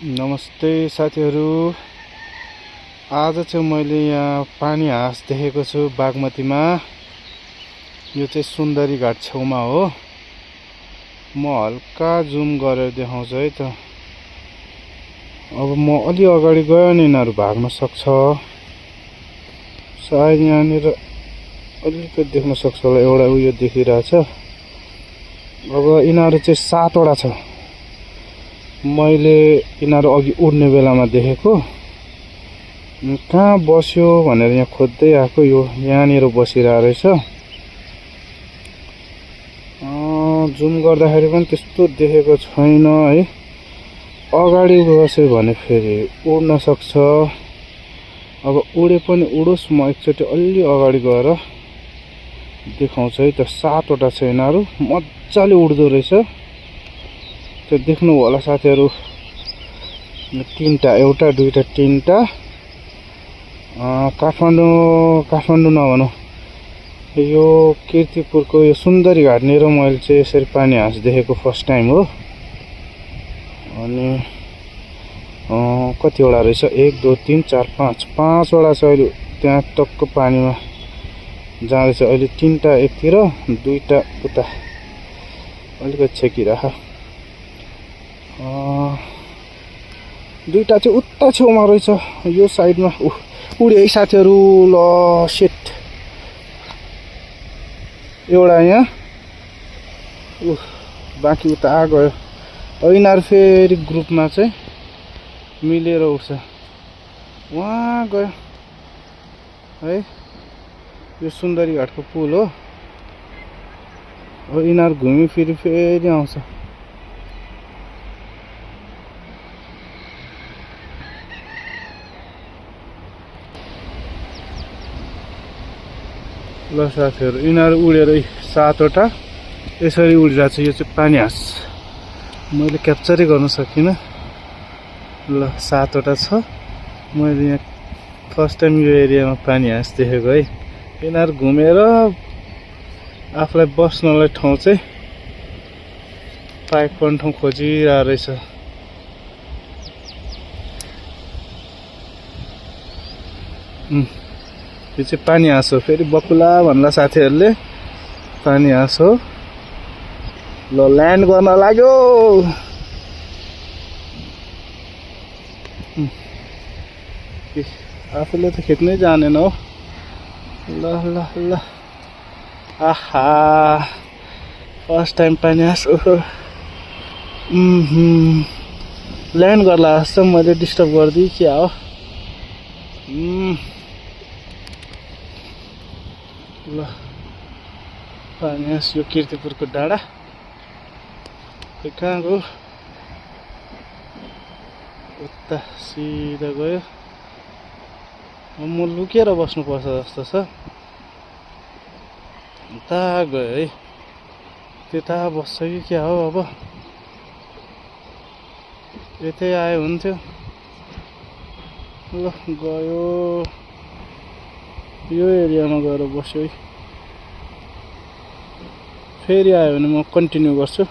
नमस्ते साथीहरू। आज चाहिँ मैले यहाँ पानी हाँस देखेको छु बागमतीमा। यो चाहिँ सुन्दरी घाट छेउमा हो। म हल्का जुम गरेर देखाउँछु है त। अब म अलि अगाडि गयो भने यिनीहरू भाग्न सक्छ। सायद यहाँनिर अलिकति देख्न सक्छ होला, एउटा उयो देखिरहेछ। अब यिनीहरू चाहिँ 7 वटा छ। मैले यिनीहरू अघि उड्ने बेलामा देखेको। कहाँ बस्यो भनेर यहाँ खोज्दै आएको। यो यहाँनिर बसिरहेको रहेछ। जुम गर्दाखेरि पनि त्यस्तो देखेको छैन है। अगाडि बस्यो भने फेरि उड्न सक्छ। अब उडे पनि उडोस्, म एकचोटि अलि अगाडि गएर देखाउँछु है त। 7 वटा छ यिनीहरू, मजाले उड्दो रहेछ। त्यो देख्नु होला साथीहरू। 3टा, एउटा दुईटा तीनटा। काठमाडौँ नभनौँ, यो कीर्तिपुरको यो सुन्दरी घाटनिर मैले चाहिँ यसरी पानी हाँस देखेको फर्स्ट टाइम हो। अनि कतिवटा रहेछ, 1 2 3 4 5 5वटा छ। अहिले त्यहाँ टक्क पानीमा जाँदैछ। अहिले 3टा एकतिर, 2टा उता अलिकति छेकिराख। 2टा चाहिँ उता छेउमा रहेछ, यो साइडमा। उड्यो है साथीहरू। ल सेट, एउटा यहाँ, बाँकी उता गयो। अब यिनीहरू फेरि ग्रुपमा चाहिँ मिलेर उड्छ। वहाँ गयो है। यो सुन्दरी घाटको पुल हो। अब यिनीहरू घुमी फिरी फेरि आउँछ। ल साथीहरू, यिनीहरू उडेर 7 वटा यसरी उडिरहेको छ। यो चाहिँ पानी हाँस मैले क्याप्चरै गर्न सकिनँ। ल 7 वटा छ। मैले यहाँ फर्स्ट टाइम यो एरियामा पानी हाँस देखेको है। यिनीहरू घुमेर आफूलाई बस्नलाई ठाउँ चाहिँ पाइपर्ने ठाउँ खोजिरहेको रहेछ। यो चाहिँ पानी हाँस हो। फेरि बकुला भन्ला साथीहरूले। पानी हाँस हो। ल ल्यान्ड गर्न लाग्यो। आफूले त खेद्नै जानेन हो। ल ल ल, आहा फर्स्ट टाइम पानी हाँस। ल्यान्ड गर्ला जस्तो मैले डिस्टर्ब गरिदिएँ क्या हो। ल पानी हाँस, यो कीर्तिपुरको डाँडा। कहाँ गयो? उता सिधा गयो। म लुकेर बस्नुपर्छ जस्तो छ। उता गयो है। त्यता बस्छ कि क्या हो? अब यतै आयो हुन्थ्यो। ल गयो, यो एरियामा गएर बस्यो है। फेरि आयो भने म कन्टिन्यू गर्छु।